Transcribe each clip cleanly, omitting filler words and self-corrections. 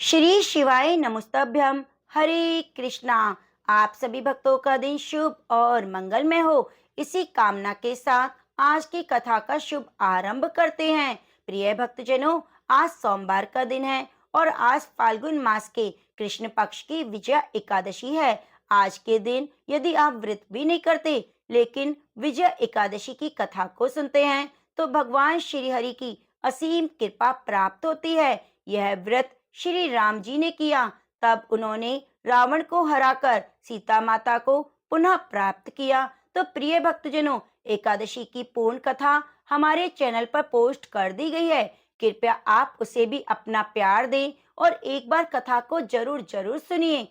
श्री शिवाय नमस्तभ्यम। हरे कृष्णा। आप सभी भक्तों का दिन शुभ और मंगलमय हो, इसी कामना के साथ आज की कथा का शुभ आरंभ करते हैं। प्रिय भक्तजनों, आज सोमवार का दिन है और आज फाल्गुन मास के कृष्ण पक्ष की विजया एकादशी है। आज के दिन यदि आप व्रत भी नहीं करते लेकिन विजया एकादशी की कथा को सुनते हैं तो भगवान श्री हरि की असीम कृपा प्राप्त होती है। यह व्रत श्री राम जी ने किया, तब उन्होंने रावण को हराकर सीता माता को पुनः प्राप्त किया। तो प्रिय भक्तजनों, एकादशी की पूर्ण कथा हमारे चैनल पर पोस्ट कर दी गई है। कृपया आप उसे भी अपना प्यार दें और एक बार कथा को जरूर जरूर सुनिए।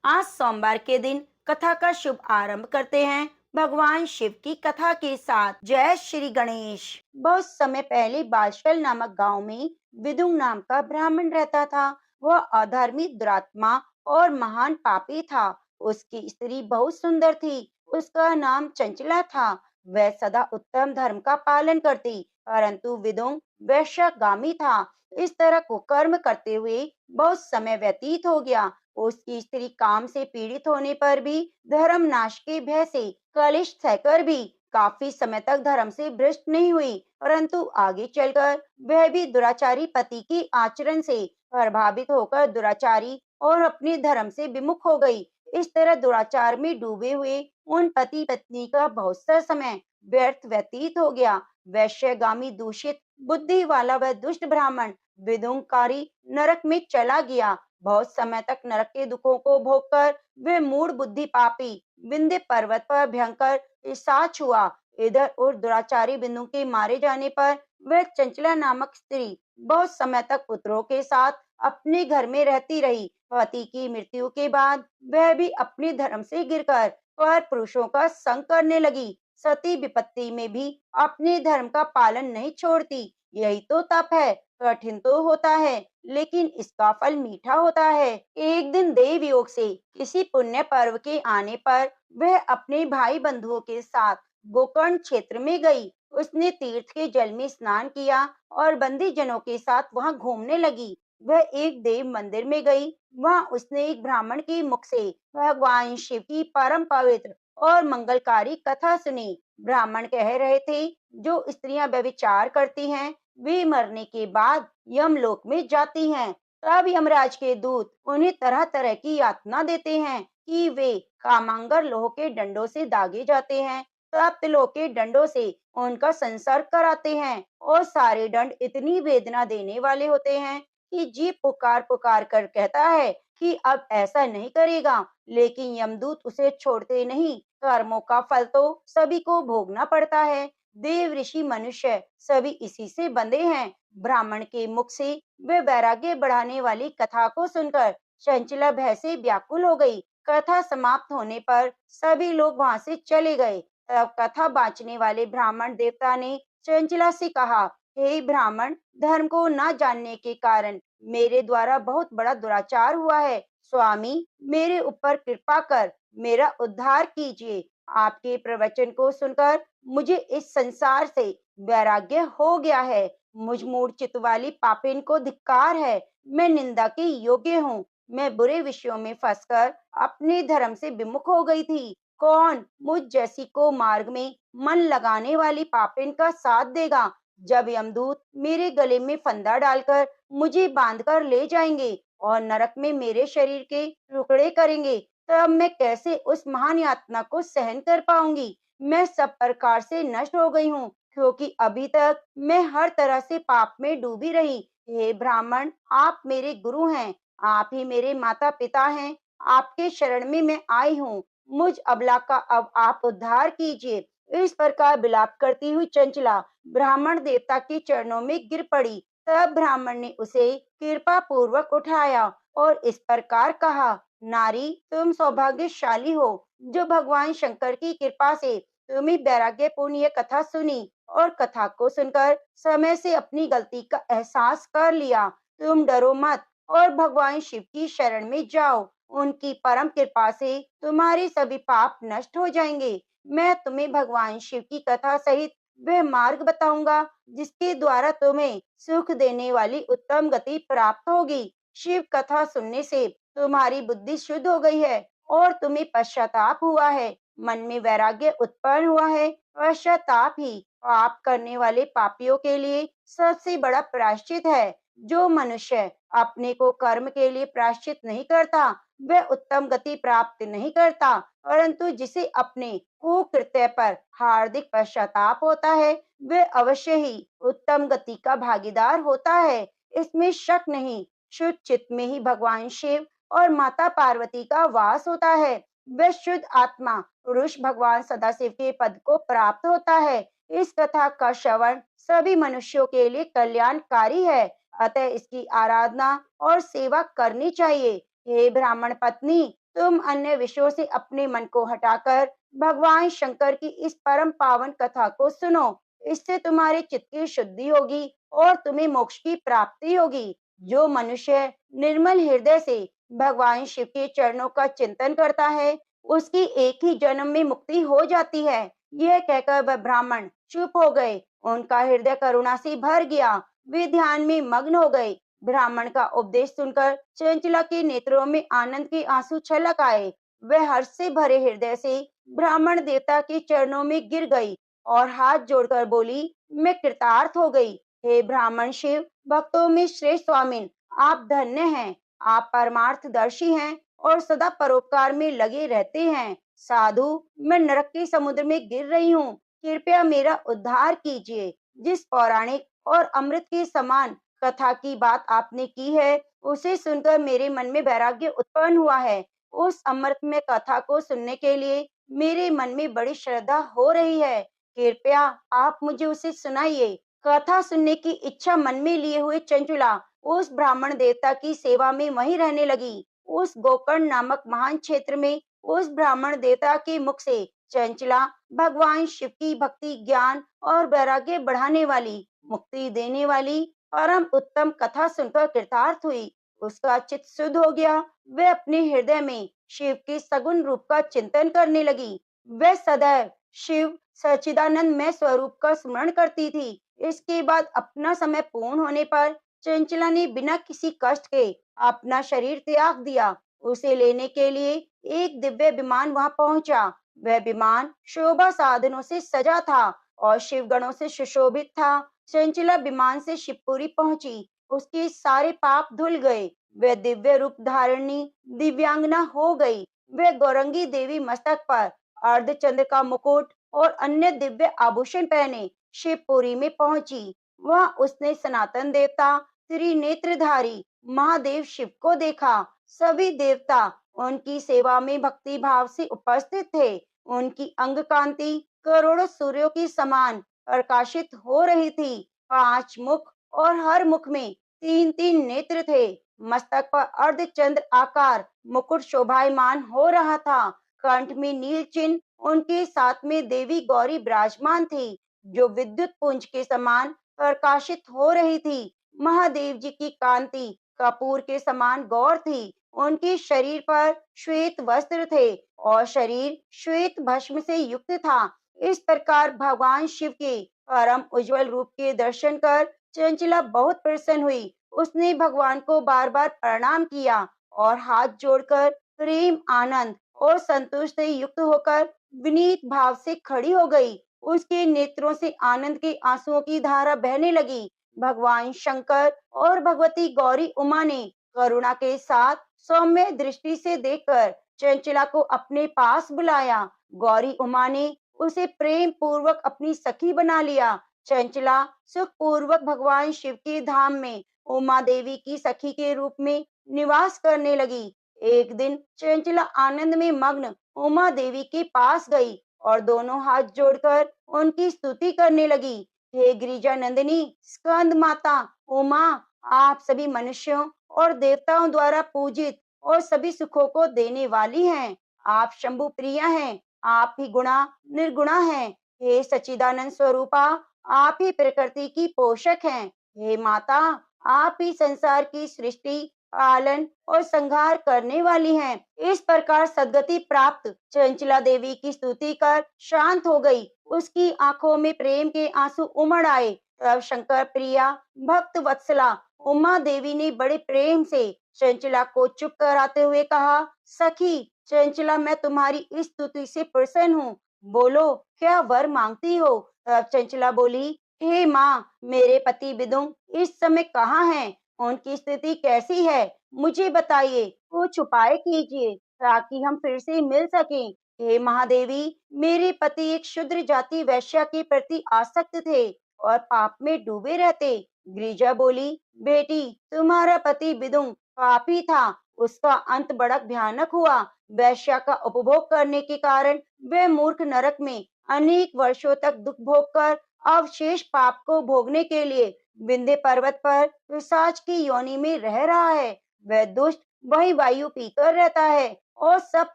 आज सोमवार के दिन कथा का शुभ आरंभ करते हैं भगवान शिव की कथा के साथ। जय श्री गणेश। बहुत समय पहले बालशल नामक गांव में विदुर नाम का ब्राह्मण रहता था। वह अधर्मी, दुरात्मा और महान पापी था। उसकी स्त्री बहुत सुंदर थी। उसका नाम चंचला था। वह सदा उत्तम धर्म का पालन करती, परंतु विदुर वैश्यगामी था। इस तरह कुकर्म करते हुए बहुत समय व्यतीत हो गया। उसकी स्त्री काम से पीड़ित होने पर भी धर्म नाश के भय से कलिश सहकर भी काफी समय तक धर्म से भ्रष्ट नहीं हुई, परंतु आगे चलकर वह भी दुराचारी पति के आचरण से प्रभावित होकर दुराचारी और अपने धर्म से विमुख हो गई। इस तरह दुराचार में डूबे हुए उन पति पत्नी का बहुत सा समय व्यर्थ व्यतीत हो गया। वैश्यगामी, दूषित बुद्धि वाला वह दुष्ट ब्राह्मण विदुंकारी नरक में चला गया। बहुत समय तक नरक के दुखों को भोगकर वे मूढ़ बुद्धि पापी विंध्य पर्वत पर भयंकर पिशाच हुआ। इधर और दुराचारी बिंदु के मारे जाने पर वह चंचला नामक स्त्री बहुत समय तक पुत्रों के साथ अपने घर में रहती रही। पति की मृत्यु के बाद वह भी अपने धर्म से गिरकर पर पुरुषों का संग करने लगी। सती विपत्ति में भी अपने धर्म का पालन नहीं छोड़ती। यही तो तप है। कठिन तो होता है लेकिन इसका फल मीठा होता है। एक दिन देव योग से किसी पुण्य पर्व के आने पर वह अपने भाई बंधुओं के साथ गोकर्ण क्षेत्र में गई। उसने तीर्थ के जल में स्नान किया और बंदी जनों के साथ वहां घूमने लगी। वह एक देव मंदिर में गई। वहां उसने एक ब्राह्मण के मुख से भगवान शिव की परम पवित्र और मंगलकारी कथा सुनी। ब्राह्मण कह रहे थे, जो स्त्रियां व्यभिचार करती हैं वे मरने के बाद यमलोक में जाती हैं। तब यमराज के दूत उन्हें तरह तरह की यातना देते हैं कि वे कामांगर लोह के डंडों से दागे जाते हैं। तप्त लोह के डंडों से उनका संसर्ग कराते हैं और सारे दंड इतनी वेदना देने वाले होते हैं कि जीव पुकार पुकार कर कहता है कि अब ऐसा नहीं करेगा, लेकिन यमदूत उसे छोड़ते नहीं। कर्मों का फल तो सभी को भोगना पड़ता है। देव, ऋषि, मनुष्य सभी इसी से बंधे हैं। ब्राह्मण के मुख से वे वैराग्य बढ़ाने वाली कथा को सुनकर चंचला भय से व्याकुल हो गई। कथा समाप्त होने पर सभी लोग वहां से चले गए। तब कथा बांचने वाले ब्राह्मण देवता ने चंचला से कहा, हे ब्राह्मण, धर्म को न जानने के कारण मेरे द्वारा बहुत बड़ा दुराचार हुआ है। स्वामी, मेरे ऊपर कृपा कर मेरा उद्धार कीजिए। आपके प्रवचन को सुनकर मुझे इस संसार से वैराग्य हो गया है। मुझ मूढ़ चित्त वाली पापिन को धिक्कार है। मैं निंदा के योग्य हूँ। मैं बुरे विषयों में फंसकर अपने धर्म से विमुख हो गई थी। कौन मुझ जैसी को मार्ग में मन लगाने वाली पापिन का साथ देगा? जब यमदूत मेरे गले में फंदा डालकर मुझे बांधकर ले जाएंगे और नरक में मेरे शरीर के टुकड़े करेंगे, तब मैं कैसे उस महान यातना को सहन कर पाऊंगी? मैं सब प्रकार से नष्ट हो गई हूँ, क्योंकि अभी तक मैं हर तरह से पाप में डूबी रही। हे ब्राह्मण, आप मेरे गुरु हैं, आप ही मेरे माता पिता हैं। आपके शरण में मैं आई हूँ। मुझ अबला का अब आप उद्धार कीजिए। इस प्रकार विलाप करती हुई चंचला ब्राह्मण देवता के चरणों में गिर पड़ी। तब ब्राह्मण ने उसे कृपा पूर्वक उठाया और इस प्रकार कहा, नारी, तुम सौभाग्यशाली हो जो भगवान शंकर की कृपा से तुम्हें वैराग्यपूर्ण ये कथा सुनी और कथा को सुनकर समय से अपनी गलती का एहसास कर लिया। तुम डरो मत और भगवान शिव की शरण में जाओ। उनकी परम कृपा से तुम्हारे सभी पाप नष्ट हो जाएंगे। मैं तुम्हें भगवान शिव की कथा सहित वह मार्ग बताऊंगा जिसके द्वारा तुम्हें सुख देने वाली उत्तम गति प्राप्त होगी। शिव कथा सुनने से तुम्हारी बुद्धि शुद्ध हो गई है और तुम्हें पश्चाताप हुआ है, मन में वैराग्य उत्पन्न हुआ है। पश्चाताप ही पाप करने वाले पापियों के लिए सबसे बड़ा प्रायश्चित है। जो मनुष्य अपने को कर्म के लिए प्रायश्चित नहीं करता, वह उत्तम गति प्राप्त नहीं करता, परंतु जिसे अपने कुकृत्य पर हार्दिक पश्चाताप होता है, वह अवश्य ही उत्तम गति का भागीदार होता है। इसमें शक नहीं। शुद्ध चित्त में ही भगवान शिव और माता पार्वती का वास होता है। वह शुद्ध आत्मा पुरुष भगवान सदाशिव के पद को प्राप्त होता है। इस कथा का श्रवण सभी मनुष्यों के लिए कल्याणकारी है, अतः इसकी आराधना और सेवा करनी चाहिए। हे ब्राह्मण पत्नी, तुम अन्य विषयों से अपने मन को हटाकर भगवान शंकर की इस परम पावन कथा को सुनो। इससे तुम्हारे चित्त की शुद्धि होगी और तुम्हें मोक्ष की प्राप्ति होगी। जो मनुष्य निर्मल हृदय से भगवान शिव के चरणों का चिंतन करता है, उसकी एक ही जन्म में मुक्ति हो जाती है। यह कहकर वह ब्राह्मण चुप हो गए। उनका हृदय करुणा से भर गया। वे ध्यान में मग्न हो गए। ब्राह्मण का उपदेश सुनकर चंचला के नेत्रों में आनंद के आंसू छलक आए। वह हर्ष से भरे हृदय से ब्राह्मण देवता के चरणों में गिर गई और हाथ जोड़कर बोली, मैं कृतार्थ हो गई। हे ब्राह्मण शिव भक्तों में श्रेष्ठ स्वामिन, आप धन्य हैं। आप परमार्थदर्शी हैं और सदा परोपकार में लगे रहते हैं। साधु, मैं नरक के समुद्र में गिर रही हूँ, कृपया मेरा उद्धार कीजिए। जिस पौराणिक और अमृत के समान कथा की बात आपने की है, उसे सुनकर मेरे मन में वैराग्य उत्पन्न हुआ है। उस अमृतमय कथा को सुनने के लिए मेरे मन में बड़ी श्रद्धा हो रही है। कृपया आप मुझे उसे सुनाइए। कथा सुनने की इच्छा मन में लिए हुए चंचला उस ब्राह्मण देवता की सेवा में वहीं रहने लगी। उस गोकर्ण नामक महान क्षेत्र में उस ब्राह्मण देवता के मुख से चंचला भगवान शिव की भक्ति, ज्ञान और वैराग्य बढ़ाने वाली, मुक्ति देने वाली परम उत्तम कथा सुनकर कृतार्थ हुई। उसका चित्त शुद्ध हो गया। वह अपने हृदय में शिव के सगुण रूप का चिंतन करने लगी। वह सदैव शिव सच्चिदानंद में स्वरूप का स्मरण करती थी। इसके बाद अपना समय पूर्ण होने पर चंचला ने बिना किसी कष्ट के अपना शरीर त्याग दिया। उसे लेने के लिए एक दिव्य विमान वहां पहुंचा। वह विमान शोभा साधनों से सजा था और शिवगणों से सुशोभित था। चंचला विमान से शिवपुरी पहुंची। उसके सारे पाप धुल गए। वह दिव्य रूप धारणी दिव्यांगना हो गई। वह गौरंगी देवी मस्तक पर अर्धचंद्र का मुकुट और अन्य दिव्य आभूषण पहने शिवपुरी में पहुंची। वहां उसने सनातन देवता त्रिनेत्रधारी महादेव शिव को देखा। सभी देवता उनकी सेवा में भक्ति भाव से उपस्थित थे। उनकी अंग कांति करोड़ों सूर्यों की समान प्रकाशित हो रही थी। 5 मुख और हर मुख में 3-3 नेत्र थे। मस्तक पर अर्धचंद्र आकार मुकुट शोभायमान हो रहा था। कंठ में नील चिन्ह, उनके साथ में देवी गौरी विराजमान थी, जो विद्युत पुंज के समान प्रकाशित हो रही थी। महादेव जी की कांति कपूर के समान गौर थी। उनके शरीर पर श्वेत वस्त्र थे और शरीर श्वेत भस्म से युक्त था। इस प्रकार भगवान शिव के परम उज्जवल रूप के दर्शन कर चंचला बहुत प्रसन्न हुई। उसने भगवान को बार बार प्रणाम किया और हाथ जोड़कर प्रेम, आनंद और संतोष से युक्त होकर विनीत भाव से खड़ी हो गई। उसके नेत्रों से आनंद के आंसुओं की धारा बहने लगी। भगवान शंकर और भगवती गौरी उमा ने करुणा के साथ सौम्य दृष्टि से देखकर चंचला को अपने पास बुलाया। गौरी उमा ने उसे प्रेम पूर्वक अपनी सखी बना लिया। चंचला सुख पूर्वक भगवान शिव के धाम में उमा देवी की सखी के रूप में निवास करने लगी। एक दिन चंचला आनंद में मग्न उमा देवी के पास गई और दोनों हाथ जोड़कर उनकी स्तुति करने लगी। हे गिरिजा नंदिनी स्कंद माता उमा, आप सभी मनुष्यों और देवताओं द्वारा पूजित और सभी सुखों को देने वाली हैं। आप शंभु प्रिया हैं। आप ही गुणा निर्गुणा हैं। हे सच्चिदानंद स्वरूपा, आप ही प्रकृति की पोषक हैं। हे माता, आप ही संसार की सृष्टि, पालन और संहार करने वाली हैं। इस प्रकार सद्गति प्राप्त चंचला देवी की स्तुति कर शांत हो गई। उसकी आंखों में प्रेम के आंसू उमड़ आए। तब शंकर प्रिया भक्त वत्सला उमा देवी ने बड़े प्रेम से चंचला को चुप कराते हुए कहा, सखी चंचला, मैं तुम्हारी इस स्तुति से प्रसन्न हूँ। बोलो, क्या वर मांगती हो? तब चंचला बोली, हे माँ, मेरे पति विदुम इस समय कहाँ हैं? उनकी स्थिति कैसी है? मुझे बताइए, कुछ उपाय कीजिए ताकि हम फिर से मिल सकें। हे महादेवी, मेरे पति एक शूद्र जाति वैश्या के प्रति आसक्त थे और पाप में डूबे रहते। गिरिजा बोली, बेटी, तुम्हारा पति विदुम पापी था, उसका अंत बड़ा भयानक हुआ। वैश्या का उपभोग करने के कारण वह मूर्ख नरक में अनेक वर्षों तक दुख भोग कर अब शेष पाप को भोगने के लिए विंध्य पर्वत पर पिशाच की योनि में रह रहा है। वह दुष्ट वही वायु पीकर रहता है और सब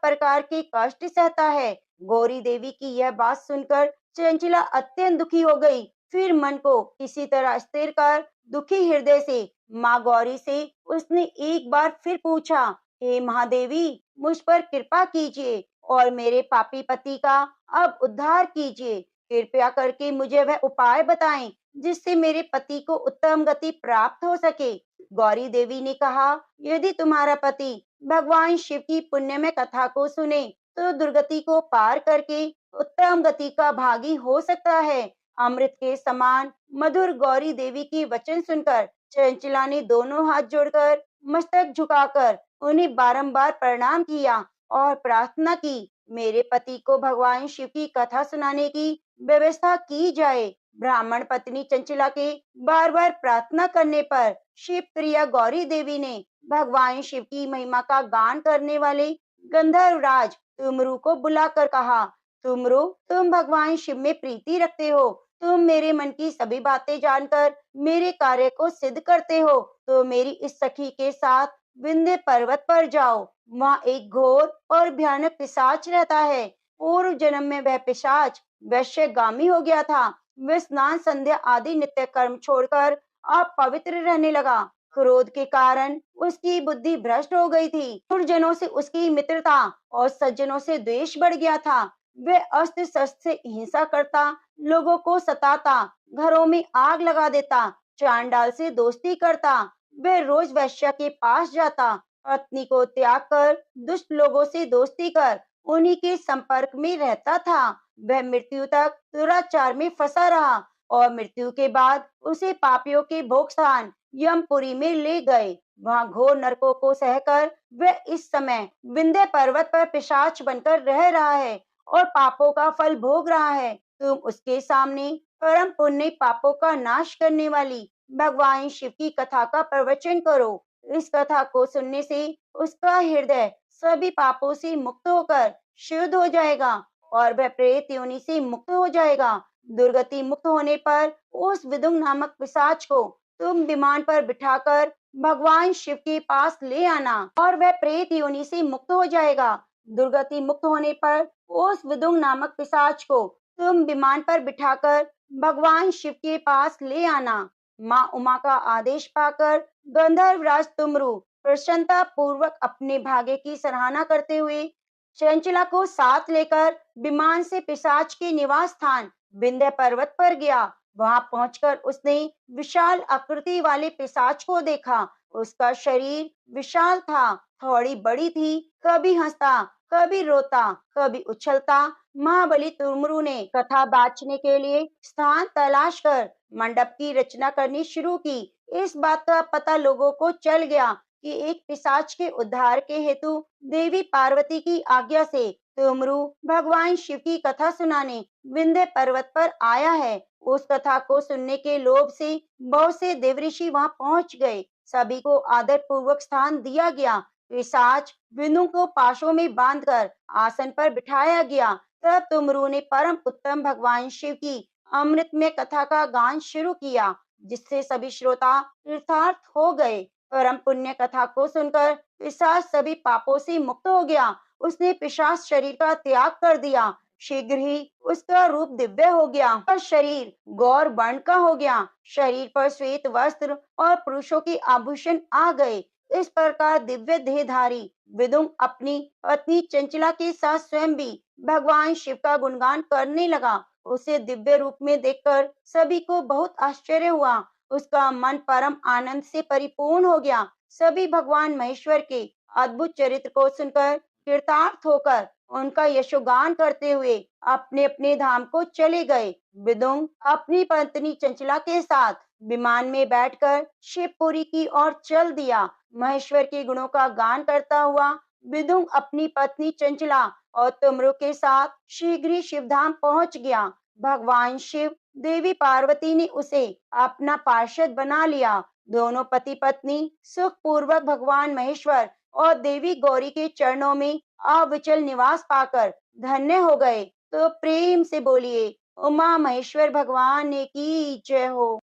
प्रकार के कष्ट सहता है। गौरी देवी की यह बात सुनकर चंचला अत्यंत दुखी हो गई। फिर मन को किसी तरह स्थिर कर दुखी हृदय से माँ गौरी से उसने एक बार फिर पूछा, हे महादेवी, मुझ पर कृपा कीजिए और मेरे पापी पति का अब उद्धार कीजिए। कृपया करके मुझे वह उपाय बताएं जिससे मेरे पति को उत्तम गति प्राप्त हो सके। गौरी देवी ने कहा, यदि तुम्हारा पति भगवान शिव की पुण्यमय कथा को सुने तो दुर्गति को पार करके उत्तम गति का भागी हो सकता है। अमृत के समान मधुर गौरी देवी के वचन सुनकर चंचला ने दोनों हाथ जोड़कर मस्तक झुकाकर उन्हें बारंबार प्रणाम किया और प्रार्थना की, मेरे पति को भगवान शिव की कथा सुनाने की व्यवस्था की जाए। ब्राह्मण पत्नी चंचला के बार बार प्रार्थना करने पर शिव प्रिया गौरी देवी ने भगवान शिव की महिमा का गान करने वाले गंधर्वराज तुमरू को बुलाकर कहा, तुमरू, तुम भगवान शिव में प्रीति रखते हो, तुम मेरे मन की सभी बातें जानकर मेरे कार्य को सिद्ध करते हो, तो मेरी इस सखी के साथ विंध्य पर्वत पर जाओ। वहाँ एक घोर और भयानक पिशाच रहता है। पूर्व जन्म में वह पिशाच वैश्यगामी हो गया था। वह स्नान संध्या आदि नित्य कर्म छोड़कर अब पवित्र रहने लगा। क्रोध के कारण उसकी बुद्धि भ्रष्ट हो गई थी। दुर्जनों से उसकी मित्रता और सज्जनों से द्वेष बढ़ गया था। वह अस्त्र शस्त्र से हिंसा करता, लोगों को सताता, घरों में आग लगा देता, चांडाल से दोस्ती करता। वह रोज वैश्या के पास जाता, पत्नी को त्याग कर दुष्ट लोगों से दोस्ती कर उन्हीं के संपर्क में रहता था। वह मृत्यु तक दुराचार में फंसा रहा और मृत्यु के बाद उसे पापियों के भोग स्थान यमपुरी में ले गए। वहां घोर नरकों को सहकर वह इस समय विंध्य पर्वत पर पिशाच बनकर रह रहा है और पापों का फल भोग रहा है। तुम उसके सामने परम पुण्य पापों का नाश करने वाली भगवान शिव की कथा का प्रवचन करो। इस कथा को सुनने से उसका हृदय सभी पापों से मुक्त होकर शुद्ध हो जाएगा और वह प्रेत योनि से मुक्त हो जाएगा। दुर्गति मुक्त होने पर उस विदुम नामक पिशाच को तुम विमान पर बिठाकर भगवान शिव के पास ले आना और वह प्रेत योनि से मुक्त हो जाएगा। दुर्गति मुक्त होने पर उस विदुम नामक पिशाच को तुम विमान पर बिठाकर भगवान शिव के पास ले आना। माँ उमा का आदेश पाकर गंधर्वराज तुमरू प्रसन्नता पूर्वक अपने भाग्य की सराहना करते हुए चंचला को साथ लेकर विमान से पिशाच के निवास स्थान विंध्य पर्वत पर गया। वहां पहुंचकर उसने विशाल आकृति वाले पिशाच को देखा। उसका शरीर विशाल था, थोड़ी बड़ी थी, कभी हंसता, कभी रोता, कभी उछलता। महाबली तुमरू ने कथा बांचने के लिए स्थान तलाश कर मंडप की रचना करनी शुरू की। इस बात का पता लोगों को चल गया कि एक पिशाच के उद्धार के हेतु देवी पार्वती की आज्ञा से तुमरू भगवान शिव की कथा सुनाने विंध्य पर्वत पर आया है। उस कथा को सुनने के लोभ से बहुत से देवऋषि वहां पहुंच गए। सभी को आदर पूर्वक स्थान दिया गया। पिशाच विंदु को पाशों में बांधकर आसन पर बिठाया गया। तब तुमरू ने परम उत्तम भगवान शिव की अमृतमय कथा का गान शुरू किया, जिससे सभी श्रोता कृतार्थ हो गए। परम पुण्य कथा को सुनकर पिशाच सभी पापों से मुक्त हो गया। उसने पिशाच शरीर का त्याग कर दिया। शीघ्र ही उसका रूप दिव्य हो गया और शरीर गौर वर्ण का हो गया। शरीर पर श्वेत वस्त्र और पुरुषों के आभूषण आ गए। इस प्रकार दिव्य देहधारी विदुम अपनी पत्नी चंचला के साथ स्वयं भी भगवान शिव का गुणगान करने लगा। उसे दिव्य रूप में देखकर सभी को बहुत आश्चर्य हुआ उसका मन परम आनंद से परिपूर्ण हो गया। सभी भगवान महेश्वर के अद्भुत चरित्र को सुनकर कृतार्थ होकर उनका यशोगान करते हुए अपने अपने धाम को चले गए। विदुर अपनी पत्नी चंचला के साथ विमान में बैठकर शिवपुरी की ओर चल दिया। महेश्वर के गुणों का गान करता हुआ विदुर अपनी पत्नी चंचला और तुमरू के साथ शीघ्र ही शिवधाम पहुंच गया। भगवान शिव, देवी पार्वती ने उसे अपना पार्षद बना लिया। दोनों पति पत्नी सुख पूर्वक भगवान महेश्वर और देवी गौरी के चरणों में अविचल निवास पाकर धन्य हो गए। तो प्रेम से बोलिए, उमा महेश्वर भगवान की जय हो।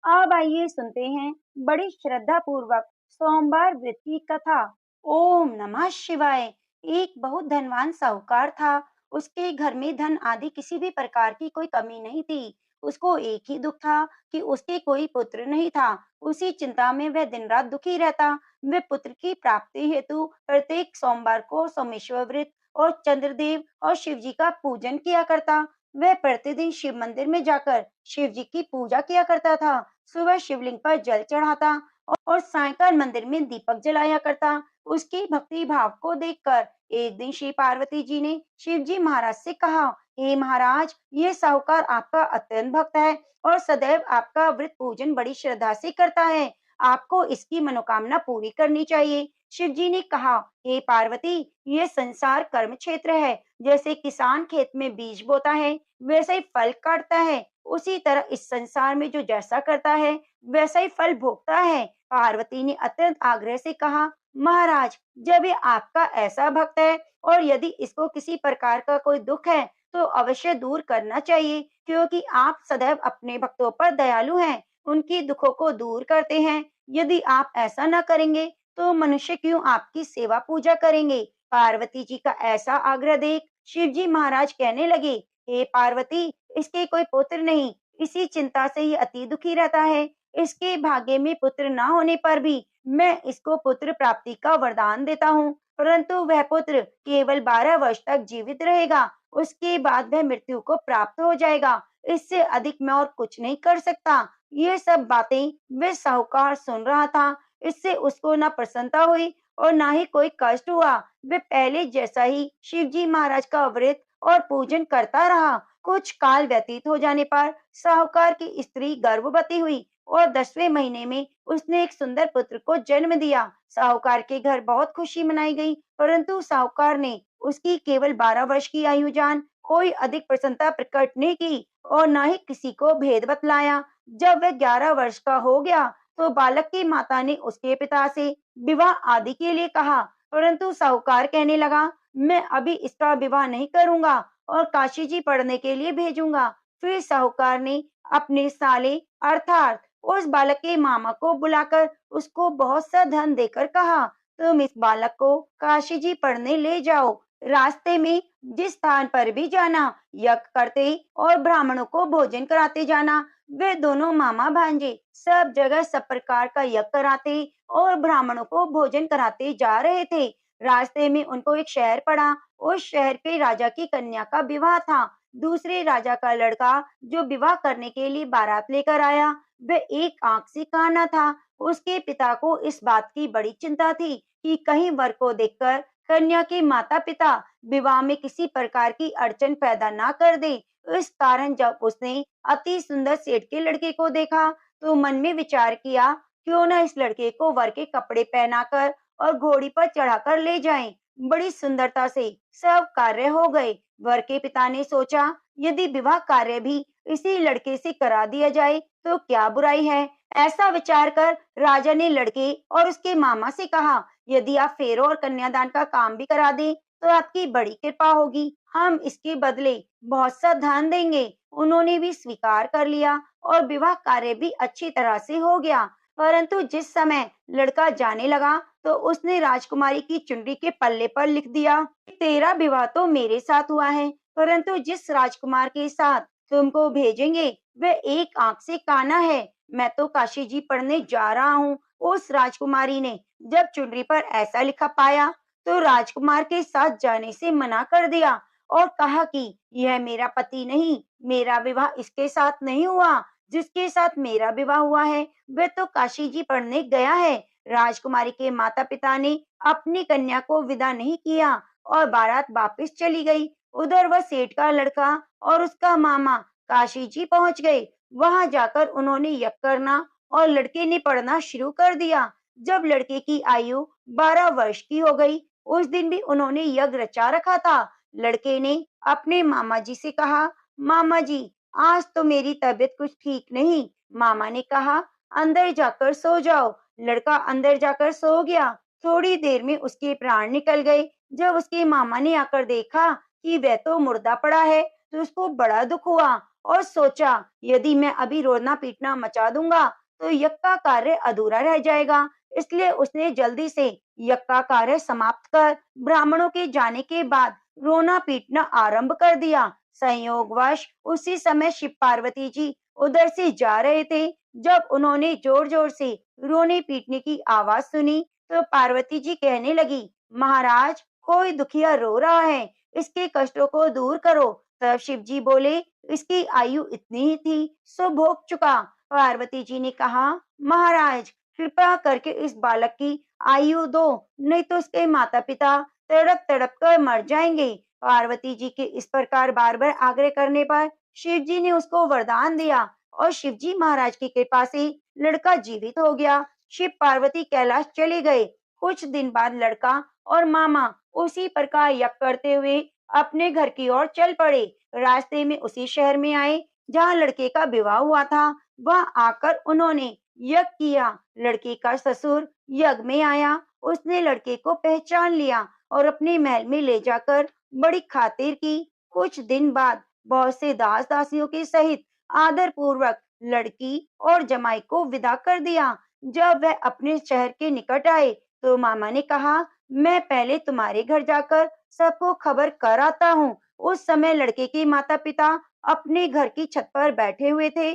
अब आइए सुनते हैं बड़ी श्रद्धा पूर्वक सोमवार व्रत की कथा। ओम नमः शिवाय। एक बहुत धनवान साहूकार था। उसके घर में धन आदि किसी भी प्रकार की कोई कमी नहीं थी। उसको एक ही दुख था कि उसके कोई पुत्र नहीं था। उसी चिंता में वह दिन रात दुखी रहता। वह पुत्र की प्राप्ति हेतु प्रत्येक सोमवार को सोमेश्वर व्रत और चंद्रदेव और शिव जी का पूजन किया करता। वह प्रतिदिन शिव मंदिर में जाकर शिव जी की पूजा किया करता था। सुबह शिवलिंग पर जल चढ़ाता और सायंकाल मंदिर में दीपक जलाया करता। उसकी भक्ति भाव को देखकर एक दिन श्री पार्वती जी ने शिव जी महाराज से कहा, हे महाराज, ये साहूकार आपका अत्यंत भक्त है और सदैव आपका व्रत पूजन बड़ी श्रद्धा से करता है। आपको इसकी मनोकामना पूरी करनी चाहिए। शिव जी ने कहा, हे पार्वती, ये संसार कर्म क्षेत्र है। जैसे किसान खेत में बीज बोता है, वैसा ही फल काटता है। उसी तरह इस संसार में जो जैसा करता है, वैसा ही फल भोगता है। पार्वती ने अत्यंत आग्रह से कहा, महाराज, जब ये आपका ऐसा भक्त है और यदि इसको किसी प्रकार का कोई दुख है, तो अवश्य दूर करना चाहिए, क्योंकि आप सदैव अपने भक्तों पर दयालु हैं, उनके दुखों को दूर करते हैं। यदि आप ऐसा न करेंगे, तो मनुष्य क्यों आपकी सेवा पूजा करेंगे? पार्वती जी का ऐसा आग्रह देख शिव जी महाराज कहने लगे, हे पार्वती, इसके कोई पुत्र नहीं, इसी चिंता से ये अति दुखी रहता है। इसके भाग्य में पुत्र न होने पर भी मैं इसको पुत्र प्राप्ति का वरदान देता हूँ, परंतु वह पुत्र केवल 12 वर्ष तक जीवित रहेगा। उसके बाद वह मृत्यु को प्राप्त हो जाएगा। इससे अधिक मैं और कुछ नहीं कर सकता। ये सब बातें वह साहूकार सुन रहा था। इससे उसको न प्रसन्नता हुई और न ही कोई कष्ट हुआ। वह पहले जैसा ही शिवजी महाराज का व्रत और पूजन करता रहा। कुछ काल व्यतीत हो जाने पर साहूकार की स्त्री गर्भवती हुई और 10वें महीने में उसने एक सुंदर पुत्र को जन्म दिया। साहूकार के घर बहुत खुशी मनाई गई, परंतु साहूकार ने उसकी केवल 12 वर्ष की आयु जान कोई अधिक प्रसन्नता प्रकट नहीं की और न ही किसी को भेद बतलाया। जब वह 11 वर्ष का हो गया, तो बालक की माता ने उसके पिता से विवाह आदि के लिए कहा, परंतु साहूकार कहने लगा, मैं अभी इसका विवाह नहीं करूंगा और काशी जी पढ़ने के लिए भेजूंगा। फिर साहूकार ने अपने साले अर्थात उस बालक के मामा को बुलाकर उसको बहुत सा धन देकर कहा, तुम इस बालक को काशी जी पढ़ने ले जाओ। रास्ते में जिस स्थान पर भी जाना, यज्ञ करते और ब्राह्मणों को भोजन कराते जाना। वे दोनों मामा भांजे सब जगह सब प्रकार का यज्ञ कराते और ब्राह्मणों को भोजन कराते जा रहे थे। रास्ते में उनको एक शहर पड़ा। उस शहर के राजा की कन्या का विवाह था। दूसरे राजा का लड़का जो विवाह करने के लिए बारात लेकर आया, वह एक आंख से काना था। उसके पिता को इस बात की बड़ी चिंता थी कि कहीं वर को देखकर कन्या के माता पिता विवाह में किसी प्रकार की अड़चन पैदा ना कर दे। इस कारण जब उसने अति सुंदर सेठ के लड़के को देखा, तो मन में विचार किया, क्यों न इस लड़के को वर के कपड़े पहनाकर और घोड़ी पर चढ़ाकर ले जाएं। बड़ी सुंदरता से सब कार्य हो गए। वर के पिता ने सोचा, यदि विवाह कार्य भी इसी लड़के से करा दिया जाए तो क्या बुराई है। ऐसा विचार कर राजा ने लड़के और उसके मामा से कहा, यदि आप फेरों और कन्यादान का काम भी करा दें तो आपकी बड़ी कृपा होगी। हम इसके बदले बहुत सा धन देंगे। उन्होंने भी स्वीकार कर लिया और विवाह कार्य भी अच्छी तरह से हो गया। परंतु जिस समय लड़का जाने लगा, तो उसने राजकुमारी की चुनरी के पल्ले पर लिख दिया, तेरा विवाह तो मेरे साथ हुआ है, परंतु जिस राजकुमार के साथ तुमको भेजेंगे वह एक आंख से काना है। मैं तो काशी जी पढ़ने जा रहा हूँ। उस राजकुमारी ने जब चुनरी पर ऐसा लिखा पाया, तो राजकुमार के साथ जाने से मना कर दिया और कहा कि यह मेरा पति नहीं, मेरा विवाह इसके साथ नहीं हुआ। जिसके साथ मेरा विवाह हुआ है वह तो काशी जी पढ़ने गया है। राजकुमारी के माता पिता ने अपनी कन्या को विदा नहीं किया और बारात वापस चली गई। उधर वह सेठ का लड़का और उसका मामा काशी जी पहुंच गए। वहां जाकर उन्होंने यज्ञ करना और लड़के ने पढ़ना शुरू कर दिया। जब लड़के की आयु 12 वर्ष की हो गई, उस दिन भी उन्होंने यज्ञ रचा रखा था। लड़के ने अपने मामा जी से कहा, मामा जी, आज तो मेरी तबीयत कुछ ठीक नहीं। मामा ने कहा, अंदर जाकर सो जाओ। लड़का अंदर जाकर सो गया। थोड़ी देर में उसके प्राण निकल गए। जब उसके मामा ने आकर देखा कि वह तो मुर्दा पड़ा है, तो उसको बड़ा दुख हुआ और सोचा, यदि मैं अभी रोना पीटना मचा दूंगा तो यज्ञ का कार्य अधूरा रह जाएगा। इसलिए उसने जल्दी से यज्ञ का कार्य समाप्त कर ब्राह्मणों के जाने के बाद रोना पीटना आरंभ कर दिया। संयोगवश उसी समय शिव पार्वती जी उधर से जा रहे थे। जब उन्होंने जोर जोर से रोने पीटने की आवाज सुनी तो पार्वती जी कहने लगी, महाराज, कोई दुखिया रो रहा है, इसके कष्टों को दूर करो। तब शिव जी बोले, इसकी आयु इतनी ही थी, सो भोग चुका। पार्वती जी ने कहा, महाराज, कृपा करके इस बालक की आयु दो, नहीं तो उसके माता पिता तड़प तड़प कर मर जाएंगे। पार्वती जी के इस प्रकार बार बार आग्रह करने पर शिव जी ने उसको वरदान दिया और शिव जी महाराज की कृपा से लड़का जीवित हो गया। शिव पार्वती कैलाश चले गए। कुछ दिन बाद लड़का और मामा उसी प्रकार यज्ञ करते हुए अपने घर की ओर चल पड़े। रास्ते में उसी शहर में आए जहाँ लड़के का विवाह हुआ था। वह आकर उन्होंने यज्ञ किया। लड़के का ससुर यज्ञ में आया। उसने लड़के को पहचान लिया और अपने महल में ले जाकर बड़ी खातिर की। कुछ दिन बाद बहुत से दास दासियों के सहित आदर पूर्वक लड़की और जमाई को विदा कर दिया। जब वह अपने शहर के निकट आए तो मामा ने कहा, मैं पहले तुम्हारे घर जाकर सबको खबर कर आता हूँ। उस समय लड़के के माता पिता अपने घर की छत पर बैठे हुए थे।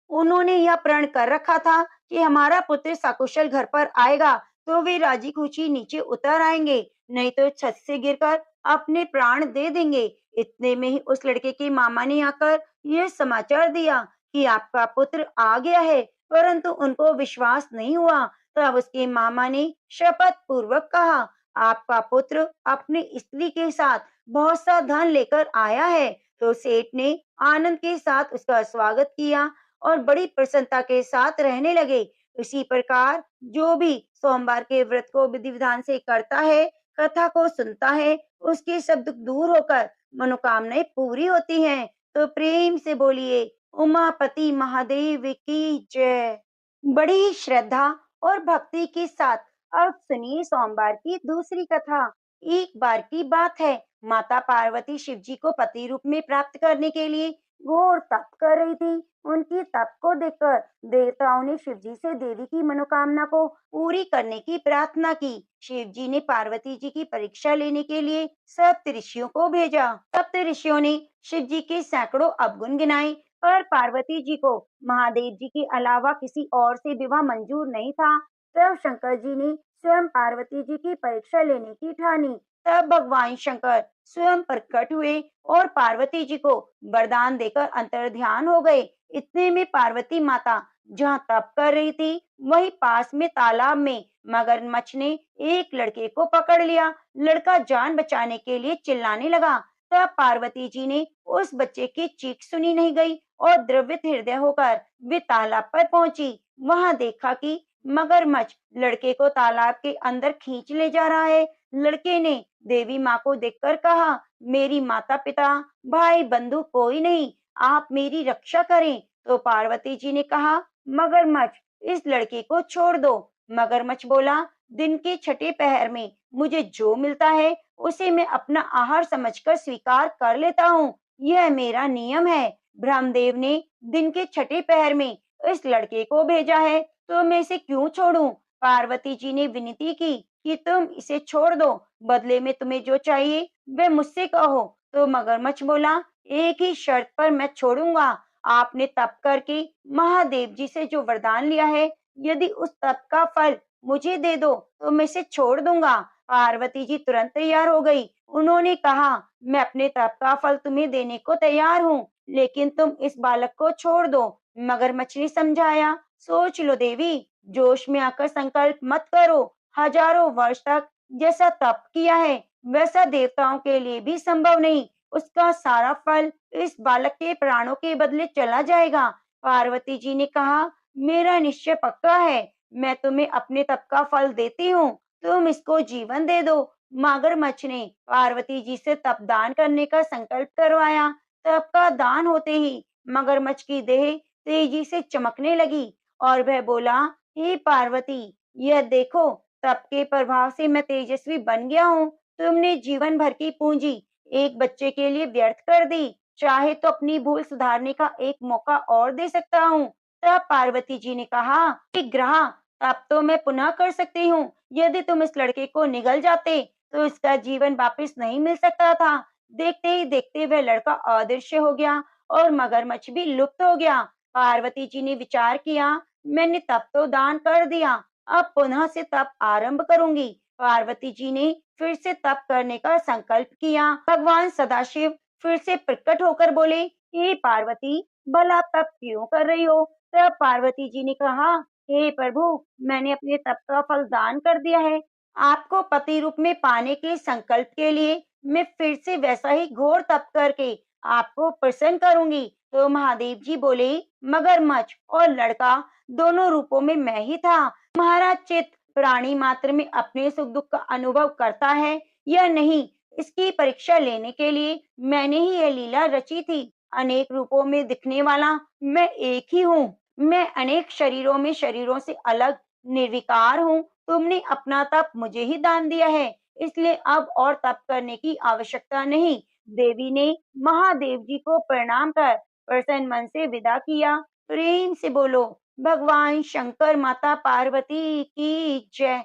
उन्होंने यह प्रण कर रखा था कि हमारा पुत्र सकुशल घर पर आएगा तो वे राजी खुशी नीचे उतर आएंगे, नहीं तो छत से गिरकर अपने प्राण दे देंगे। इतने में ही उस लड़के के मामा ने आकर यह समाचार दिया कि आपका पुत्र आ गया है, परंतु उनको विश्वास नहीं हुआ। तब उसके मामा ने शपथ पूर्वक कहा, आपका पुत्र अपनी स्त्री के साथ बहुत सा धन लेकर आया है। तो सेठ ने आनंद के साथ उसका स्वागत किया और बड़ी प्रसन्नता के साथ रहने लगे। इसी प्रकार जो भी सोमवार के व्रत को विधि विधान से करता है, कथा को सुनता है, उसके सब दुख दूर होकर मनोकामनाएं पूरी होती हैं। तो प्रेम से बोलिए, उमापति महादेव की जय। बड़ी ही श्रद्धा और भक्ति के साथ अब सुनिए सोमवार की दूसरी कथा। एक बार की बात है, माता पार्वती शिव जी को पति रूप में प्राप्त करने के लिए घोर तप कर रही थी। उनकी तप को देखकर देवताओं ने शिव जी से देवी की मनोकामना को पूरी करने की प्रार्थना की। शिव जी ने पार्वती जी की परीक्षा लेने के लिए सप्त ऋषियों को भेजा। सप्त ऋषियों ने शिव जी के सैकड़ों अवगुण गिनाए, पर पार्वती जी को महादेव जी के अलावा किसी और से विवाह मंजूर नहीं था। तब शंकर जी ने स्वयं पार्वती जी की परीक्षा लेने की ठानी। तब भगवान शंकर स्वयं प्रकट हुए और पार्वती जी को वरदान देकर अंतर्ध्यान हो गए। इतने में पार्वती माता जहाँ तप कर रही थी, वही पास में तालाब में मगरमच्छ ने एक लड़के को पकड़ लिया। लड़का जान बचाने के लिए चिल्लाने लगा। तब पार्वती जी ने उस बच्चे की चीख सुनी नहीं गई और द्रवित हृदय होकर वे तालाब पर पहुंची। वहां देखा कि मगरमच्छ लड़के को तालाब के अंदर खींच ले जा रहा है। लड़के ने देवी माँ को देखकर कहा, मेरी माता पिता भाई बंधु कोई नहीं, आप मेरी रक्षा करें। तो पार्वती जी ने कहा, मगरमच्छ, इस लड़के को छोड़ दो। मगरमच्छ बोला, दिन के छठे पहर में मुझे जो मिलता है उसे मैं अपना आहार समझकर स्वीकार कर लेता हूँ, यह मेरा नियम है। ब्रह्मदेव ने दिन के छठे पहर में इस लड़के को भेजा है, तो मैं इसे क्यों छोड़ूं? पार्वती जी ने विनती की कि तुम इसे छोड़ दो, बदले में तुम्हें जो चाहिए वह मुझसे कहो। तो मगरमच्छ बोला, एक ही शर्त पर मैं छोड़ूंगा। आपने तप करके महादेव जी से जो वरदान लिया है, यदि उस तप का फल मुझे दे दो तो मैं इसे छोड़ दूंगा। पार्वती जी तुरंत तैयार हो गई। उन्होंने कहा, मैं अपने तप का फल तुम्हें देने को तैयार हूँ, लेकिन तुम इस बालक को छोड़ दो। मगरमच्छ ने समझाया, सोच लो देवी, जोश में आकर संकल्प मत करो। हजारों वर्ष तक जैसा तप किया है वैसा देवताओं के लिए भी संभव नहीं। उसका सारा फल इस बालक के प्राणों के बदले चला जाएगा। पार्वती जी ने कहा, मेरा निश्चय पक्का है, मैं तुम्हें अपने तप का फल देती हूँ, तुम इसको जीवन दे दो। मगरमच्छ ने पार्वती जी से तप दान करने का संकल्प करवाया। तप का दान होते ही मगरमच्छ की देह तेजी से चमकने लगी और वह बोला, हे पार्वती, यह देखो, तप के प्रभाव से मैं तेजस्वी बन गया हूँ। तुमने जीवन भर की पूंजी एक बच्चे के लिए व्यर्थ कर दी, चाहे तो अपनी भूल सुधारने का एक मौका और दे सकता हूँ। तब पार्वती जी ने कहा कि ग्रह, अब तो मैं पुनः कर सकती हूँ। यदि तुम इस लड़के को निगल जाते तो इसका जीवन वापस नहीं मिल सकता था। देखते ही देखते वह लड़का अदृश्य हो गया और मगरमच्छ भी लुप्त हो गया। पार्वती जी ने विचार किया, मैंने तप तो दान कर दिया, अब पुनः से तप आरंभ करूंगी। पार्वती जी ने फिर से तप करने का संकल्प किया। भगवान सदाशिव फिर से प्रकट होकर बोले, हे पार्वती, भला तप क्यों कर रही हो? तब पार्वती जी ने कहा, हे प्रभु, मैंने अपने तप का फल दान कर दिया है। आपको पति रूप में पाने के संकल्प के लिए मैं फिर से वैसा ही घोर तप करके आपको प्रसन्न करूंगी। तो महादेव जी बोले, मगरमच्छ और लड़का दोनों रूपों में मैं ही था। तुम्हारा चित्त प्राणी मात्र में अपने सुख दुख का अनुभव करता है या नहीं, इसकी परीक्षा लेने के लिए मैंने ही यह लीला रची थी। अनेक रूपों में दिखने वाला मैं एक ही हूँ। मैं अनेक शरीरों में शरीरों से अलग निर्विकार हूँ। तुमने अपना तप मुझे ही दान दिया है, इसलिए अब और तप करने की आवश्यकता नहीं। देवी ने महादेव जी को प्रणाम कर प्रसन्न मन से विदा किया। प्रेम से बोलो, भगवान शंकर माता पार्वती की जय।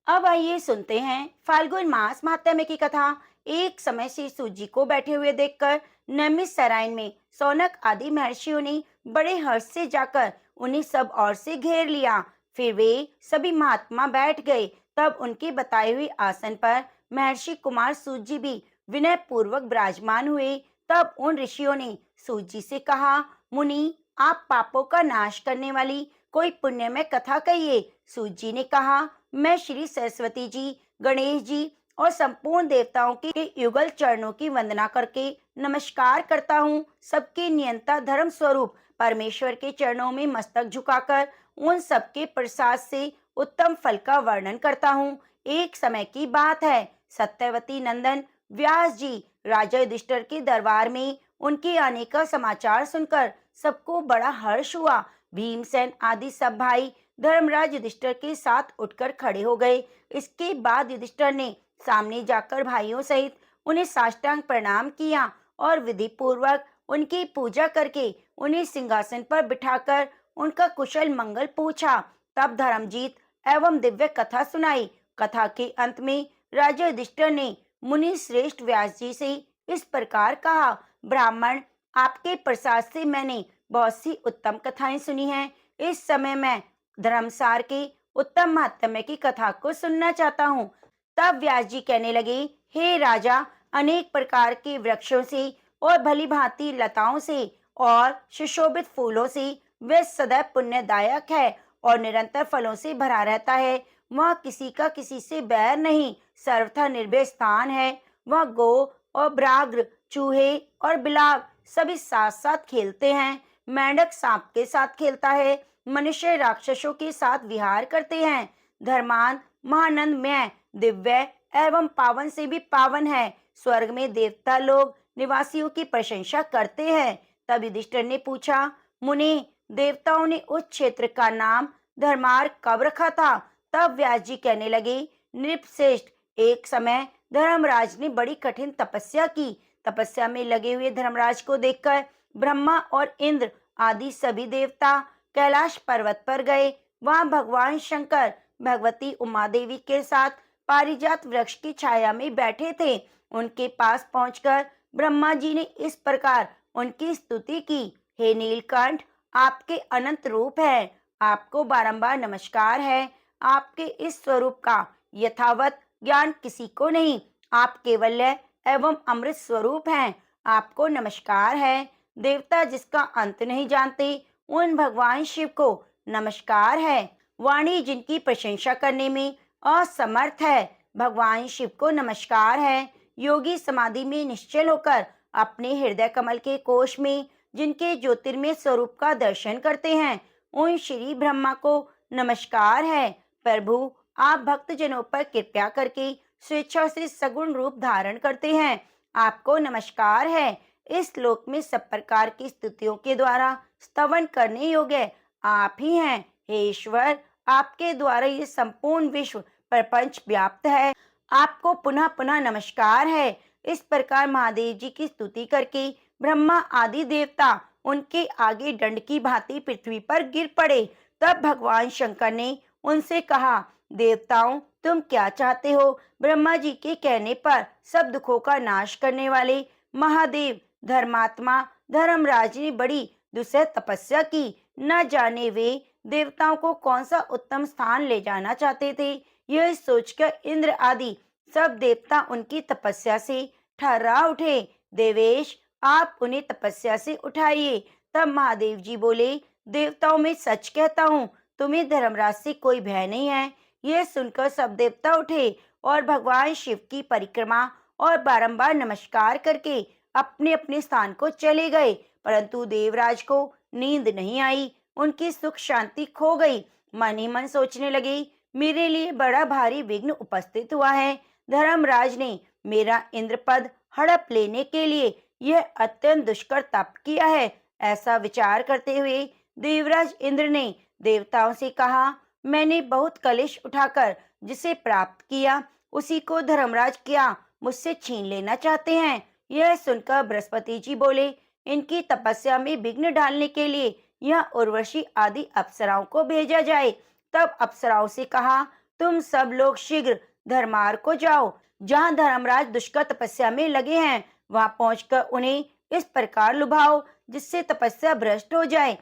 अब आइए सुनते हैं फाल्गुन मास महात्म्य की कथा। एक समय श्री सूत को बैठे हुए देखकर नमित सराइन में सौनक आदि महर्षियों ने बड़े हर्ष से जाकर उन्हें सब ओर से घेर लिया। फिर वे सभी महात्मा बैठ गए। तब उनके बताए हुए आसन पर महर्षि कुमार सूत जी भी विनय पूर्वक विराजमान हुए। तब उन ऋषियों ने सूत जी से कहा, मुनि, आप पापों का नाश करने वाली कोई पुण्यमय कथा कहिए। सूत जी ने कहा, मैं श्री सरस्वती जी, गणेश जी और संपूर्ण देवताओं के युगल चरणों की वंदना करके नमस्कार करता हूँ। सबके नियंता धर्म स्वरूप परमेश्वर के चरणों में मस्तक झुकाकर उन सबके प्रसाद से उत्तम फल का वर्णन करता हूँ। एक समय की बात है, सत्यवती नंदन व्यास जी राजा युधिष्ठिर के दरबार में उनके आने का समाचार सुनकर सबको बड़ा हर्ष हुआ। भीमसेन आदि सब भाई धर्मराज युधिष्ठिर के साथ उठकर खड़े हो गए। इसके बाद युधिष्ठिर ने सामने जाकर भाइयों सहित उन्हें साष्टांग प्रणाम किया और विधि पूर्वक उनकी पूजा करके उन्हें सिंहासन पर बिठाकर उनका कुशल मंगल पूछा। तब धर्मजीत एवं दिव्य कथा सुनाई। कथा के अंत में राजा युधिष्ठिर ने मुनि श्रेष्ठ व्यास जी से इस प्रकार कहा, ब्राह्मण, आपके प्रसाद से मैंने बहुत सी उत्तम कथाएं सुनी हैं। इस समय मैं धर्मसार के उत्तम महात्म्य की कथा को सुनना चाहता हूँ। तब व्यास जी कहने लगे, हे राजा, अनेक प्रकार के वृक्षों से और भली भांति लताओं से और सुशोभित फूलों से वह सदैव पुण्यदायक है और निरंतर फलों से भरा रहता है। वह किसी का किसी से बैर नहीं, सर्वथा निर्भय स्थान है। वह गो और ब्राग्र, चूहे और बिलाव सभी साथ साथ खेलते हैं। मेंढक सांप के साथ खेलता है। मनुष्य राक्षसों के साथ विहार करते हैं। धर्मान, महानंदमय, दिव्य एवं पावन से भी पावन है। स्वर्ग में देवता लोग निवासियों की प्रशंसा करते हैं। तब युधिष्ठिर ने पूछा, मुनि, देवताओं ने उस क्षेत्र का नाम धर्मार्क कब रखा था? तब व्यास जी कहने लगे, नृपश्रेष्ठ, एक समय धर्मराज ने बड़ी कठिन तपस्या की। तपस्या में लगे हुए धर्मराज को देखकर ब्रह्मा और इंद्र आदि सभी देवता कैलाश पर्वत पर गए। वहां भगवान शंकर भगवती उमा देवी के साथ पारिजात वृक्ष की छाया में बैठे थे। उनके पास पहुंचकर ब्रह्मा जी ने इस प्रकार उनकी स्तुति की, हे नीलकंठ, आपके अनंत रूप है, आपको बारंबार नमस्कार है। आपके इस स्वरूप का यथावत ज्ञान किसी को नहीं। आप केवल्य एवं अमृत स्वरूप हैं, आपको नमस्कार है। देवता जिसका अंत नहीं जानते उन भगवान शिव को नमस्कार है। वाणी जिनकी प्रशंसा करने में असमर्थ है, भगवान शिव को नमस्कार है। योगी समाधि में निश्चल होकर अपने हृदय कमल के कोश में जिनके ज्योतिर्मय स्वरूप का दर्शन करते हैं, उन श्री ब्रह्मा को नमस्कार है। प्रभु, आप भक्तजनों पर कृपया करके स्वेच्छा से सगुण रूप धारण करते हैं, आपको नमस्कार है। इस लोक में सब प्रकार की स्तुतियों के द्वारा स्तवन करने योग्य आप ही हैं। हे ईश्वर, आपके द्वारा ये संपूर्ण विश्व प्रपंच व्याप्त है, आपको पुनः पुनः नमस्कार है। इस प्रकार महादेव जी की स्तुति करके ब्रह्मा आदि देवता उनके आगे दंड की भांति पृथ्वी पर गिर पड़े। तब भगवान शंकर ने उनसे कहा, देवताओं, तुम क्या चाहते हो? ब्रह्मा जी के कहने पर सब दुखों का नाश करने वाले महादेव धर्मात्मा धर्मराज ने बड़ी दुस्सह तपस्या की। न जाने वे देवताओं को कौन सा उत्तम स्थान ले जाना चाहते थे। यह सोचकर इंद्र आदि सब देवता उनकी तपस्या से ठर्रा उठे। देवेश, आप उन्हें तपस्या से उठाइए। तब महादेव जी बोले, देवताओं में सच कहता हूँ, तुम्हें धर्मराज से कोई भय नहीं है। यह सुनकर सब देवता उठे और भगवान शिव की परिक्रमा और बारंबार नमस्कार करके अपने अपने स्थान को चले गए। परंतु देवराज को नींद नहीं आई, उनकी सुख शांति खो गई। मन ही मन सोचने लगे, मेरे लिए बड़ा भारी विघ्न उपस्थित हुआ है। धर्मराज ने मेरा इंद्र पद हड़प लेने के लिए यह अत्यंत दुष्कर तप किया है। ऐसा विचार करते हुए देवराज इंद्र ने देवताओं से कहा, मैंने बहुत कलेश उठाकर जिसे प्राप्त किया, उसी को धर्मराज क्या मुझसे छीन लेना चाहते हैं। यह सुनकर बृहस्पति जी बोले, इनकी तपस्या में विघ्न डालने के लिए यह उर्वशी आदि अप्सराओं को भेजा जाए। तब अप्सराओं से कहा, तुम सब लोग शीघ्र धर्मार को जाओ, जहाँ धर्मराज दुष्कर तपस्या में लगे हैं, वहाँ पहुंचकर उन्हें इस प्रकार लुभाओ जिससे तपस्या भ्रष्ट हो जाए।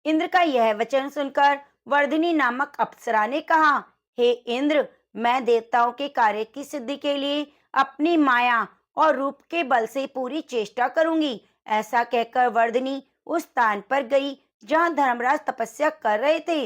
इंद्र का यह वचन सुनकर वर्धिनी नामक अप्सरा ने कहा, हे इंद्र, मैं देवताओं के कार्य की सिद्धि के लिए अपनी माया और रूप के बल से पूरी चेष्टा करूंगी। ऐसा कहकर वर्धिनी उस स्थान पर गई जहाँ धर्मराज तपस्या कर रहे थे।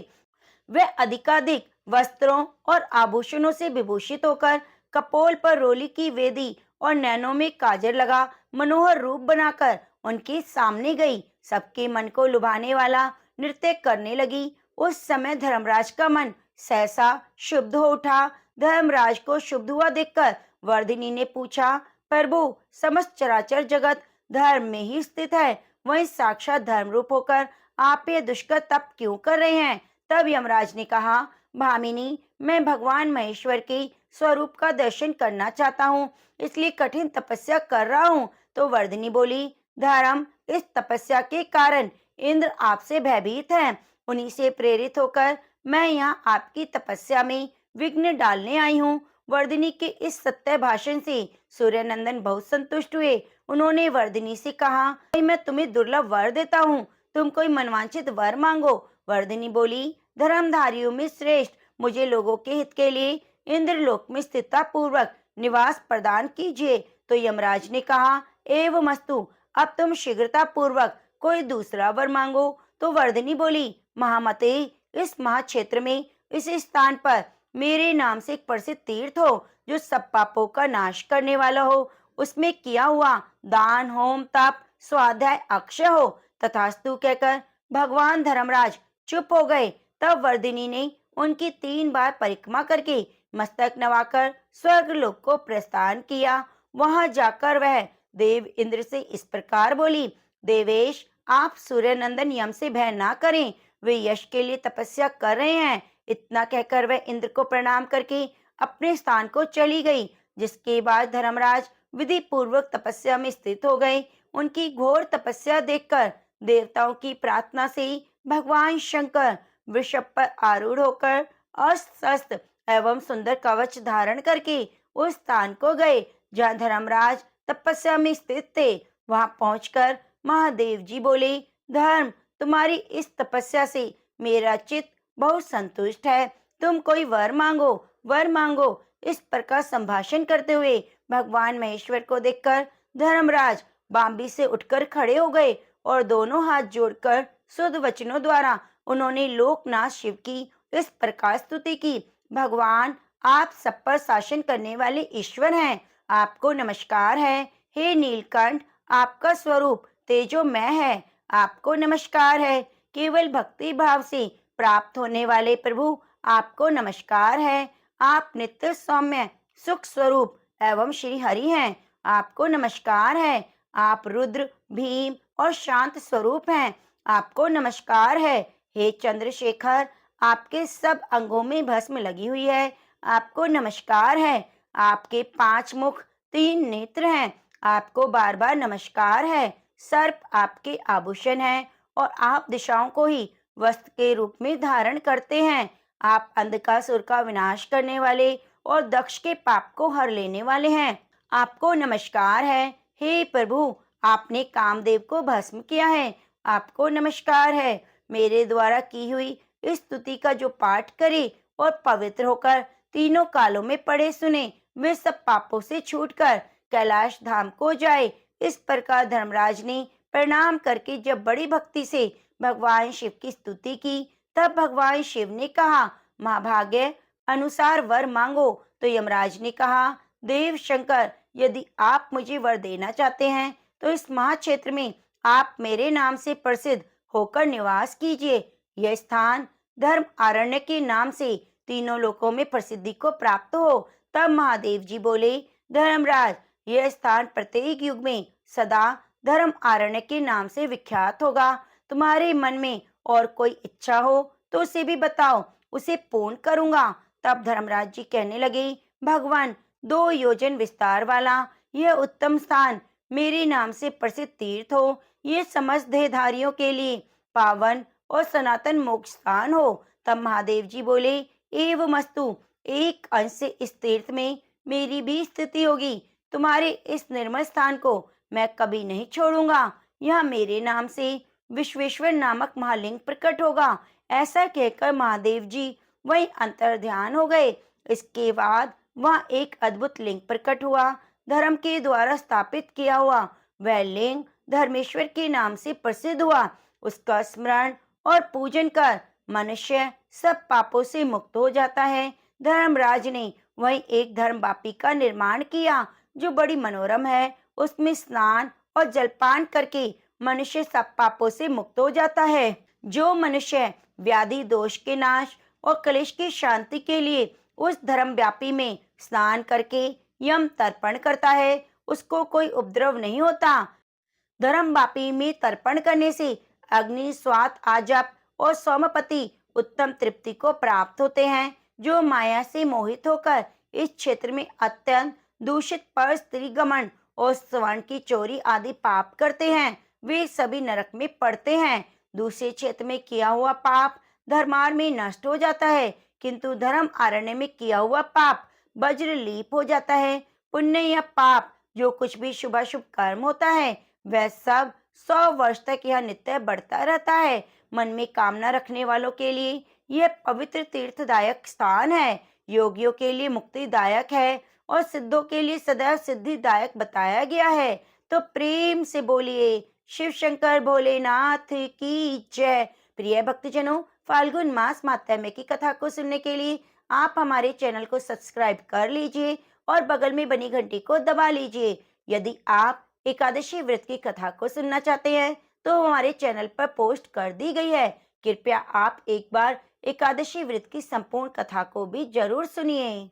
वह अधिकाधिक वस्त्रों और आभूषणों से विभूषित होकर कपोल पर रोली की वेदी और नैनों में काजल लगा मनोहर रूप बनाकर उनके सामने गई। सबके मन को लुभाने वाला नृत्य करने लगी। उस समय धर्मराज का मन सहसा शुद्ध हो उठा। धर्मराज को शुद्ध हुआ देखकर वर्धिनी ने पूछा, प्रभु, समस्त चराचर जगत धर्म में ही स्थित है, वहीं साक्षात धर्म रूप होकर आप ये दुष्कर तप क्यों कर रहे हैं? तब यमराज ने कहा, भामिनी, मैं भगवान महेश्वर के स्वरूप का दर्शन करना चाहता हूँ, इसलिए कठिन तपस्या कर रहा हूँ। तो वर्धिनी बोली, धर्म, इस तपस्या के कारण इंद्र आपसे भयभीत हैं। उन्हीं से प्रेरित होकर मैं यहाँ आपकी तपस्या में विघ्न डालने आई हूँ। वर्धिनी के इस सत्य भाषण से सूर्यनंदन बहुत संतुष्ट हुए। उन्होंने वर्धिनी से कहा, मैं तुम्हें दुर्लभ वर देता हूँ, तुम कोई मनवांछित वर मांगो। वर्धिनी बोली, धर्मधारियों में श्रेष्ठ मुझे लोगों के हित के लिए इंद्रलोक में स्थिरता पूर्वक निवास प्रदान कीजिए। तो यमराज ने कहा, एवमस्तु, अब तुम शीघ्रता पूर्वक कोई दूसरा वर मांगो। तो वर्धिनी बोली, महामते, इस महाक्षेत्र में इस स्थान पर मेरे नाम से एक प्रसिद्ध तीर्थ हो, जो सब पापों का नाश करने वाला हो, उसमें किया हुआ दान होम तप स्वाध्याय अक्षय हो। तथास्तु कहकर भगवान धर्मराज चुप हो गए। तब वर्धिनी ने उनकी 3 बार परिक्रमा करके मस्तक नवाकर स्वर्ग लोक को प्रस्थान किया। वहां जाकर वह देव इंद्र से इस प्रकार बोली, देवेश, आप सूर्यनंदन यम से भय ना करें, वे यश के लिए तपस्या कर रहे हैं। इतना कहकर वह इंद्र को प्रणाम करके अपने स्थान को चली गई। जिसके बाद धर्मराज विधि पूर्वक तपस्या में स्थित हो गए। उनकी घोर तपस्या देखकर देवताओं की प्रार्थना से भगवान शंकर वृषभ पर आरूढ़ होकर अस्त्र शस्त्र एवं सुंदर कवच धारण करके उस स्थान को गए जहाँ धर्मराज तपस्या में स्थित थे। वहां पहुंचकर महादेव जी बोले, धर्म, तुम्हारी इस तपस्या से मेरा चित्त बहुत संतुष्ट है, तुम कोई वर मांगो, वर मांगो। इस प्रकार संभाषण करते हुए भगवान महेश्वर को देखकर धर्मराज बांबी से उठकर खड़े हो गए और दोनों हाथ जोड़कर शुद्ध वचनों द्वारा उन्होंने लोकनाथ शिव की इस प्रकार स्तुति की। भगवान, आप सब पर शासन करने वाले ईश्वर हैं, आपको नमस्कार है। हे नीलकंठ, आपका स्वरूप तेजोमय है, आपको नमस्कार है। केवल भक्ति भाव से प्राप्त होने वाले प्रभु, आपको नमस्कार है। आप नित्य सौम्य सुख स्वरूप एवं श्री हरि हैं, आपको नमस्कार है। आप रुद्र, भीम और शांत स्वरूप हैं, आपको नमस्कार है। हे चंद्रशेखर, आपके सब अंगों में भस्म लगी हुई है, आपको नमस्कार है। आपके 5 मुख 3 नेत्र हैं, आपको बार बार नमस्कार है। सर्प आपके आभूषण है और आप दिशाओं को ही वस्त्र के रूप में धारण करते हैं। आप अंधकासुर का विनाश करने वाले और दक्ष के पाप को हर लेने वाले हैं, आपको नमस्कार है। हे प्रभु, आपने कामदेव को भस्म किया है, आपको नमस्कार है। मेरे द्वारा की हुई इस स्तुति का जो पाठ करे और पवित्र होकर तीनों कालों में पढ़े सुने, वे सब पापों से छूटकर कैलाश धाम को जाए। इस प्रकार धर्मराज ने प्रणाम करके जब बड़ी भक्ति से भगवान शिव की स्तुति की, तब भगवान शिव ने कहा, महाभाग्य अनुसार वर मांगो। तो यमराज ने कहा, देव शंकर, यदि आप मुझे वर देना चाहते हैं तो इस महाक्षेत्र में आप मेरे नाम से प्रसिद्ध होकर निवास कीजिए। यह स्थान धर्म आरण्य के नाम से तीनों लोकों में प्रसिद्धि को प्राप्त हो। तब महादेव जी बोले, धर्मराज, यह स्थान प्रत्येक युग में सदा धर्म आरण्य के नाम से विख्यात होगा। तुम्हारे मन में और कोई इच्छा हो तो उसे भी बताओ, उसे पूर्ण करूंगा। तब धर्मराज जी कहने लगे, भगवान, 2 योजन विस्तार वाला यह उत्तम स्थान मेरे नाम से प्रसिद्ध तीर्थ हो, ये समस्त देहधारियों के लिए पावन और सनातन मोक्ष स्थान हो। तब महादेव जी बोले, एवमस्तु, एक अंश से इस तीर्थ में मेरी भी स्थिति होगी। तुम्हारे इस निर्मल स्थान को मैं कभी नहीं छोड़ूंगा। यह मेरे नाम से विश्वेश्वर नामक महालिंग प्रकट होगा। ऐसा कहकर महादेव जी वहीं अंतर ध्यान हो गए। इसके बाद वहाँ एक अद्भुत लिंग प्रकट हुआ। धर्म के द्वारा स्थापित किया हुआ वह लिंग धर्मेश्वर के नाम से प्रसिद्ध हुआ। उसका स्मरण और पूजन कर मनुष्य सब पापों से मुक्त हो जाता है। धर्मराज ने वहीं एक धर्म वापी का निर्माण किया जो बड़ी मनोरम है। उसमें स्नान और जलपान करके मनुष्य सब पापों से मुक्त हो जाता है। जो मनुष्य व्याधि दोष के नाश और कलेश की शांति के लिए उस धर्म व्यापी में स्नान करके यम तर्पण करता है, उसको कोई उपद्रव नहीं होता। धर्म वापी में तर्पण करने से अग्नि, स्वात, आजप और सोमपति उत्तम तृप्ति को प्राप्त होते हैं। जो माया से मोहित होकर इस क्षेत्र में अत्यंत दूषित पर स्त्री गमन और स्वर्ण की चोरी आदि पाप करते हैं, वे सभी नरक में पड़ते हैं। दूसरे क्षेत्र में किया हुआ पाप धर्मार में नष्ट हो जाता है, किंतु धर्म आरण्य में किया हुआ पाप वज्र लीप हो जाता है। पुण्य या पाप जो कुछ भी शुभ कर्म होता है, वह सब 100 वर्ष तक यह नित्य बढ़ता रहता है। मन में कामना रखने वालों के लिए यह पवित्र तीर्थदायक स्थान है, योगियों के लिए मुक्तिदायक है और सिद्धों के लिए सदैव सिद्धिदायक बताया गया है। तो प्रेम से बोलिए, शिव शंकर भोलेनाथ की जय। प्रिय भक्तजनों, फाल्गुन मास माहात्म्य की कथा को सुनने के लिए आप हमारे चैनल को सब्सक्राइब कर लीजिए और बगल में बनी घंटी को दबा लीजिए। यदि आप एकादशी व्रत की कथा को सुनना चाहते हैं तो हमारे चैनल पर पोस्ट कर दी गई है। कृपया आप एक बार एकादशी व्रत की संपूर्ण कथा को भी जरूर सुनिए।